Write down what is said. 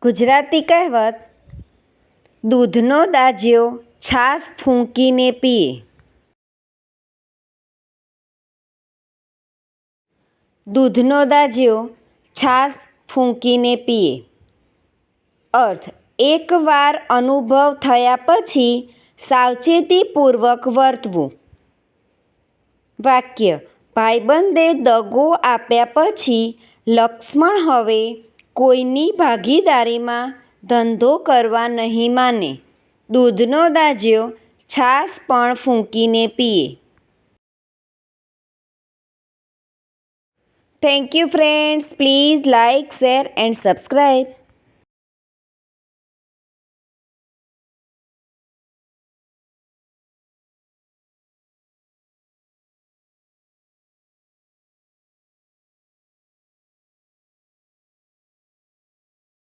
ગુજરાતી કહેવત: દૂધનો દાજ્યો છાશ ફૂંકીને પીએ. દૂધનો દાજ્યો છાશ ફૂંકીને પીએ. અર્થ: એકવાર અનુભવ થયા પછી સાવચેતીપૂર્વક વર્તવું. વાક્ય: ભાઈબંધે દગો આપ્યા પછી લક્ષ્મણ હવે કોઈની ભાગીદારીમાં ધંધો કરવા નહીં માને. દૂધનો દાજ્યો છાશ પણ ફૂંકીને પીએ. Thank you friends. Please like, share and subscribe.